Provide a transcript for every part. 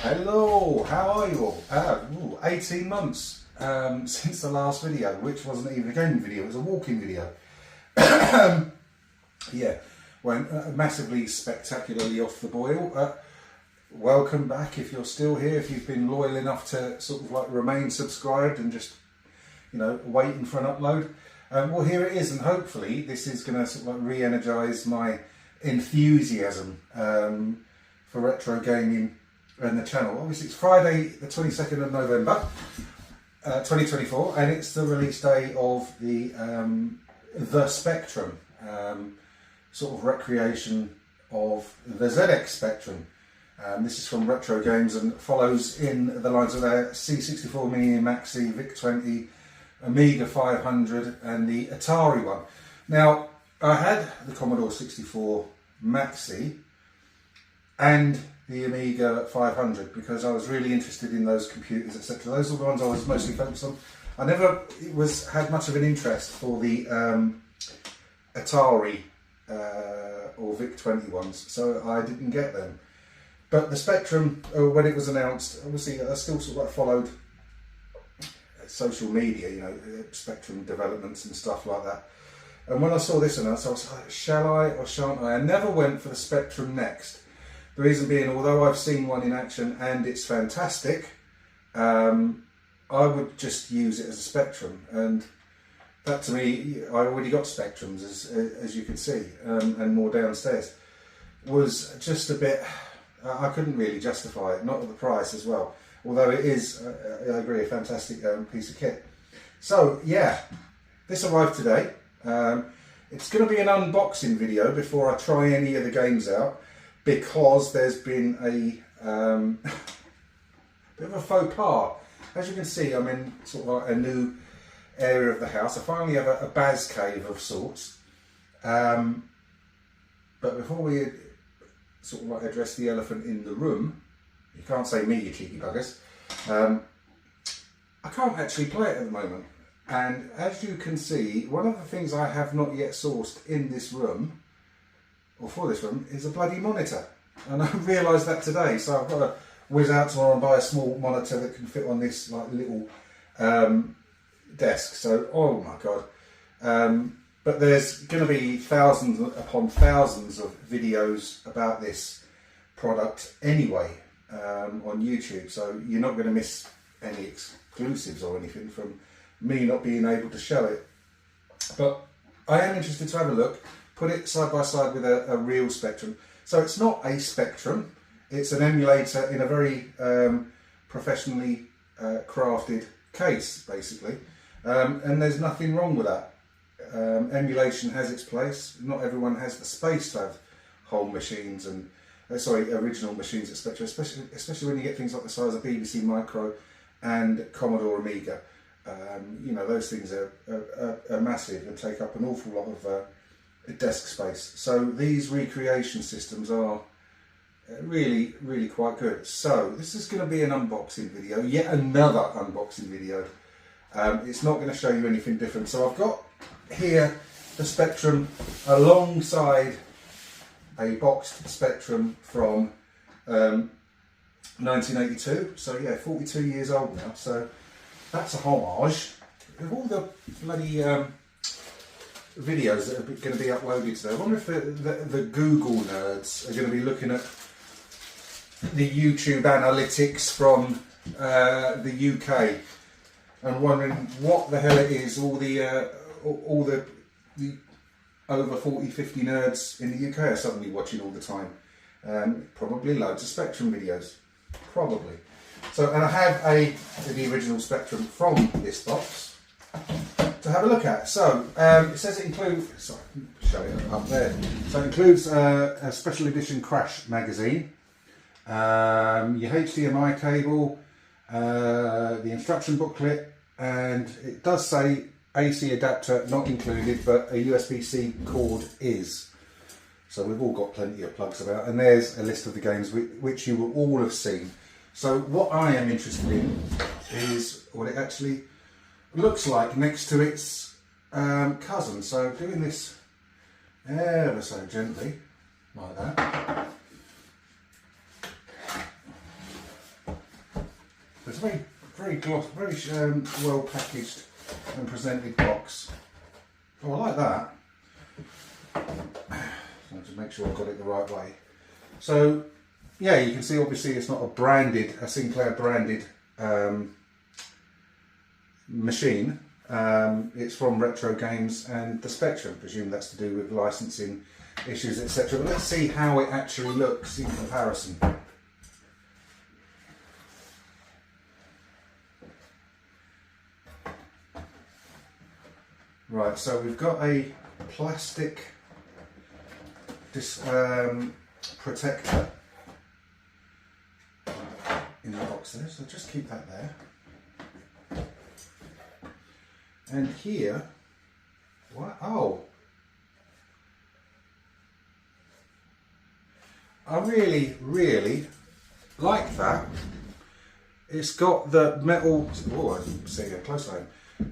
Hello, how are you all? 18 months since the last video, which wasn't even a gaming video, it was a walking video. Yeah, went massively spectacularly off the boil. Welcome back if you're still here, if you've been loyal enough to sort of like remain subscribed and just, you know, waiting for an upload. Well, here it is, and hopefully this is going to sort of like re-energise my enthusiasm for retro gaming and the channel. Obviously it's Friday the 22nd of November 2024, and it's the release day of the Spectrum, sort of recreation of the ZX Spectrum. This is from Retro Games and follows in the lines of their C64 Mini Maxi, VIC-20, Amiga 500 and the Atari one. Now, I had the Commodore 64 Maxi and the Amiga 500 because I was really interested in those computers, etc. Those are the ones I was mostly focused on. I never had much of an interest for the Atari or VIC-20 ones, so I didn't get them. But the Spectrum, when it was announced, obviously I still sort of like followed social media, you know, Spectrum developments and stuff like that. And when I saw this announced, I was like, shall I or shan't I? I never went for the Spectrum Next. The reason being, although I've seen one in action and it's fantastic, I would just use it as a Spectrum. And that to me, I already got Spectrums, as you can see, and more downstairs, was just a bit, I couldn't really justify it, not at the price as well. Although it is, I agree, a fantastic piece of kit. So yeah, this arrived today. It's going to be an unboxing video before I try any of the games out, because there's been a bit of a faux pas. As you can see, I'm in sort of like a new area of the house. I finally have a Baz cave of sorts. But before we sort of like address the elephant in the room, you can't say me, you cheeky buggers, I can't actually play it at the moment. And as you can see, one of the things I have not yet sourced in this room, or for this room, is a bloody monitor. And I realised that today, so I've got to whiz out tomorrow and buy a small monitor that can fit on this like little desk. So, oh my god. But there's going to be thousands upon thousands of videos about this product anyway on YouTube, so you're not going to miss any exclusives or anything from me not being able to show it. But I am interested to have a look, put it side by side with a real Spectrum. So it's not a Spectrum, it's an emulator in a very professionally crafted case, basically. And there's nothing wrong with that. Emulation has its place. Not everyone has the space to have home machines and original machines at Spectrum, especially when you get things like the size of BBC Micro and Commodore Amiga. You know, those things are massive and take up an awful lot of desk space. So these recreation systems are really, really quite good. So this is going to be an unboxing video, yet another unboxing video. It's not going to show you anything different. So I've got here the Spectrum alongside a boxed Spectrum from 1982. So yeah, 42 years old now. So that's a homage. With all the bloody videos that are going to be uploaded today, I wonder if the Google nerds are going to be looking at the YouTube analytics from the UK and wondering what the hell it is. All the over 40, 50 nerds in the UK are suddenly watching all the time. Probably loads of Spectrum videos. Probably. So, and I have the original Spectrum from this box to have a look at. So, it says it includes, sorry, show it up there. So it includes a special edition Crash magazine, your HDMI cable, the instruction booklet, and it does say AC adapter not included, but a USB-C cord is. So we've all got plenty of plugs about, and there's a list of the games which you will all have seen. So what I am interested in is what it actually looks like next to its cousin. So doing this ever so gently, like that. very gloss, very well packaged and presented box. Oh, I like that. So just make sure I've got it the right way. So yeah, you can see obviously it's not a Sinclair branded machine. It's from Retro Games and the Spectrum. I presume that's to do with licensing issues, etc. But let's see how it actually looks in comparison. Right, so we've got a plastic protector in the box there, so just keep that there. And here, what? Oh, I really like that. It's got the metal, oh, I didn't see it close line.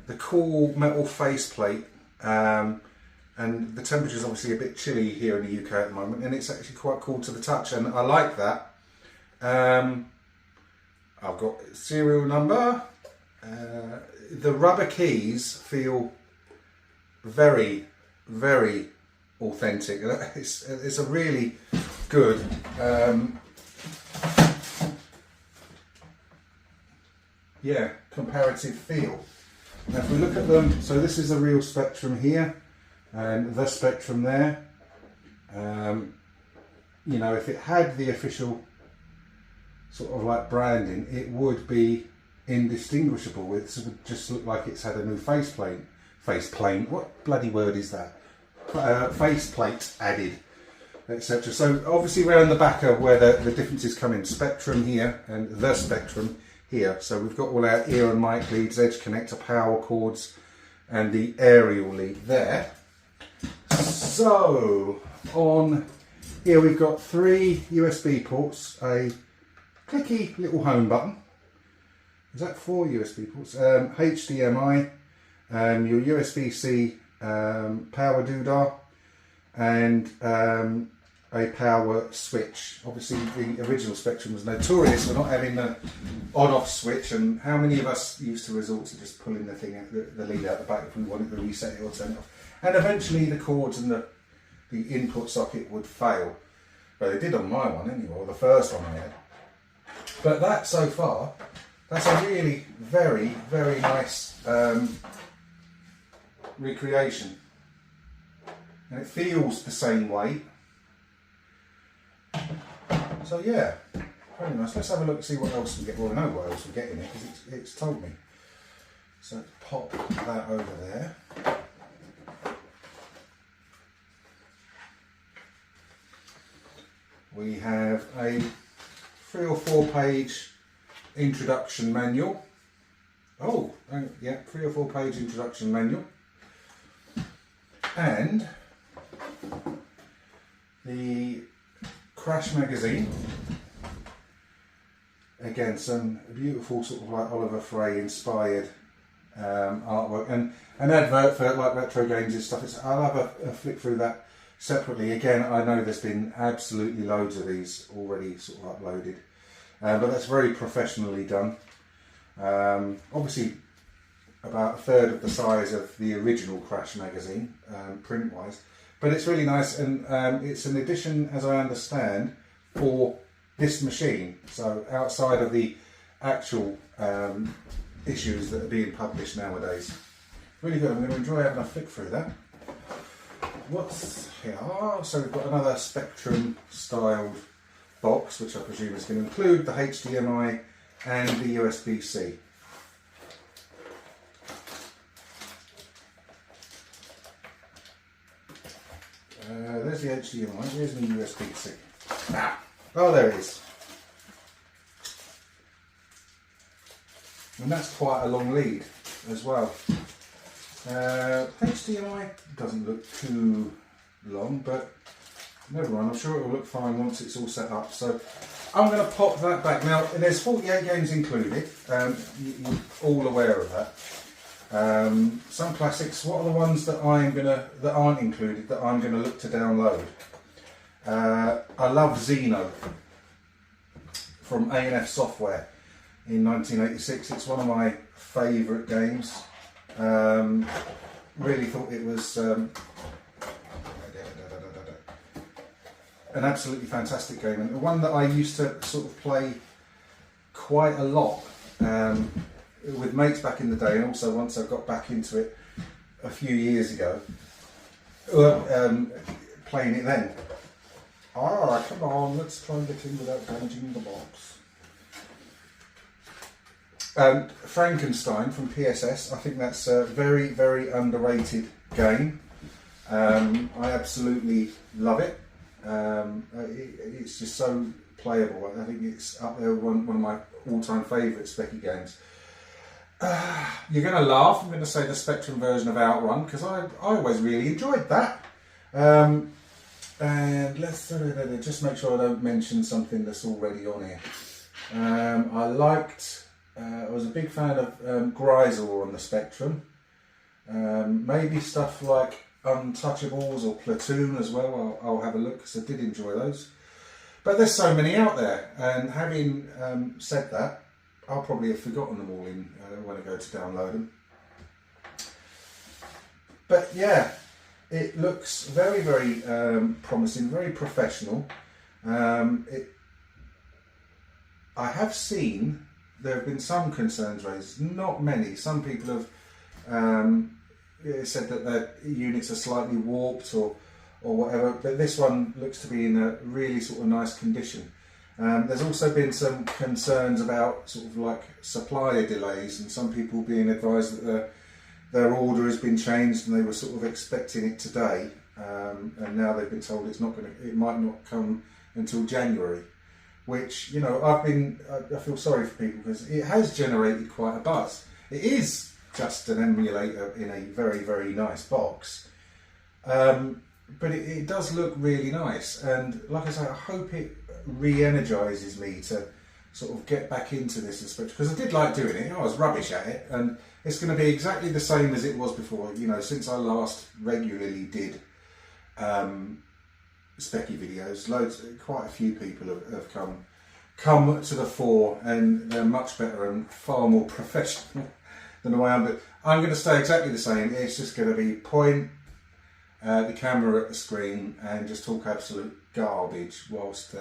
The cool metal faceplate, and the temperature is obviously a bit chilly here in the UK at the moment, and it's actually quite cool to the touch, and I like that. I've got serial number. The rubber keys feel very authentic. It's a really good comparative feel. Now if we look at them, so this is a real Spectrum here and the Spectrum there. You know, if it had the official sort of like branding, it would be indistinguishable. It would just look like it's had a new faceplate, what bloody word is that? Faceplate added, etc. So obviously around the back are where the differences come in. Spectrum here and the Spectrum here. So we've got all our ear and mic leads, edge connector, power cords, and the aerial lead there. So on here we've got 3 USB ports, a clicky little home button. Is that 4 USB ports? HDMI, your USB-C power doodah, and a power switch. Obviously the original Spectrum was notorious for not having the on-off switch, and how many of us used to resort to just pulling the thing out, the lead out the back if we wanted to reset it or turn it off. And eventually the cords and the input socket would fail. But they did on my one anyway, or the first one I had. But that so far, that's a really very nice recreation. And it feels the same way. So yeah, very nice. Let's have a look and see what else we get. Well, I know what else we get in it because it's told me. So let's pop that over there. We have a 3 or 4 page introduction manual. Oh, yeah, 3 or 4 page introduction manual. And the Crash magazine. Again, some beautiful sort of like Oliver Frey inspired artwork, and an advert for like Retro Games and stuff. I'll have a flick through that separately. Again, I know there's been absolutely loads of these already sort of uploaded, but that's very professionally done. Obviously about 1/3 of the size of the original Crash magazine, print wise, but it's really nice, and it's an edition, as I understand, for this machine, so outside of the actual issues that are being published nowadays. Really good. I'm going to enjoy having a flick through that. What's here? So we've got another Spectrum styled box, which I presume is going to include the HDMI and the USB-C. There's the HDMI, here's the USB-C. Oh, there it is. And that's quite a long lead as well. HDMI doesn't look too long, but never mind, I'm sure it will look fine once it's all set up. So I'm going to pop that back. Now, there's 48 games included, you're all aware of that. Some classics. What are the ones that that aren't included that I'm going to look to download? I love Xeno from A&F Software. in 1986. It's one of my favourite games. Really thought it was an absolutely fantastic game, and the one that I used to sort of play quite a lot with mates back in the day, and also once I got back into it a few years ago, playing it then. Ah, come on, let's try and get in without damaging the box. Frankenstein from PSS, I think that's a very, very underrated game. I absolutely love it. It's just so playable. I think it's up there with one of my all-time favourite Specky games. You're going to laugh, I'm going to say the Spectrum version of Outrun, because I always really enjoyed that. And let's just make sure I don't mention something that's already on here. I was a big fan of Grisor on the Spectrum. Maybe stuff like Untouchables or Platoon as well. I'll have a look, because I did enjoy those. But there's so many out there, and having said that, I'll probably have forgotten them all when I go to download them. But yeah, it looks very, very promising, very professional. I have seen there have been some concerns raised, not many. Some people have said that their units are slightly warped or whatever, but this one looks to be in a really sort of nice condition. There's also been some concerns about sort of like supplier delays, and some people being advised that their order has been changed and they were sort of expecting it today, and now they've been told it might not come until January. Which, you know, I feel sorry for people, because it has generated quite a buzz. It is just an emulator in a very, very nice box, but it does look really nice. And like I say, I hope it re-energises me to sort of get back into this aspect, because I did like doing it. I was rubbish at it, and it's going to be exactly the same as it was before. You know, since I last regularly did Specky videos, quite a few people have come to the fore, and they're much better and far more professional than I am. But I'm going to stay exactly the same. It's just going to be point the camera at the screen and just talk absolute garbage whilst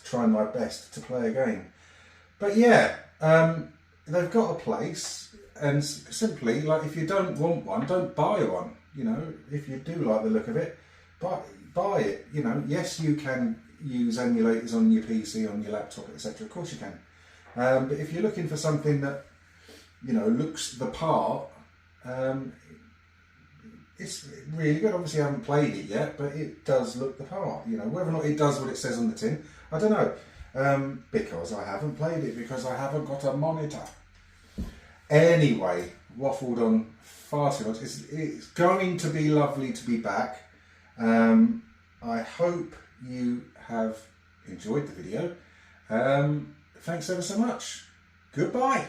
trying my best to play a game. But yeah, they've got a place, and simply, like, if you don't want one, don't buy one. You know, if you do like the look of it, buy it. You know, yes, you can use emulators on your PC, on your laptop, etc. Of course you can. But if you're looking for something that, you know, looks the part, it's really good. Obviously I haven't played it yet, but it does look the part. You know, whether or not it does what it says on the tin, I don't know. Because I haven't played it, because I haven't got a monitor. Anyway, waffled on far too much. It's going to be lovely to be back. I hope you have enjoyed the video. Thanks ever so much. Goodbye.